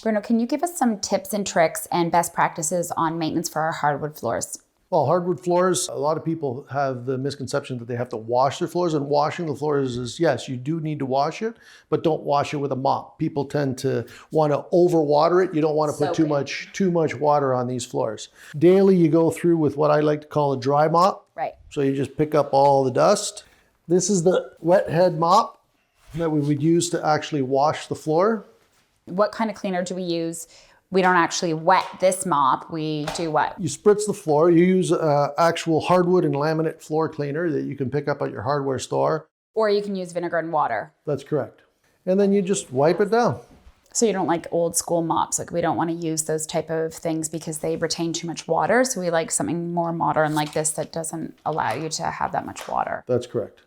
Bruno, can you give us some tips and tricks and best practices on maintenance for our hardwood floors? Well, hardwood floors, a lot of people have the misconception that they have to wash their floors, and washing the floors is, yes, you do need to wash it, but don't wash it with a mop. People tend to want to overwater it. You don't want to put too much water on these floors. Daily, you go through with what I like to call a dry mop. Right. So you just pick up all the dust. This is the wet head mop that we would use to actually wash the floor. What kind of cleaner do we use? We don't actually wet this mop. We do what? You spritz the floor. You use actual hardwood and laminate floor cleaner that you can pick up at your hardware store. Or you can use vinegar and water. That's correct. And then you just wipe it down. So you don't like old school mops. Like, we don't want to use those type of things because they retain too much water. So we like something more modern like this that doesn't allow you to have that much water. That's correct.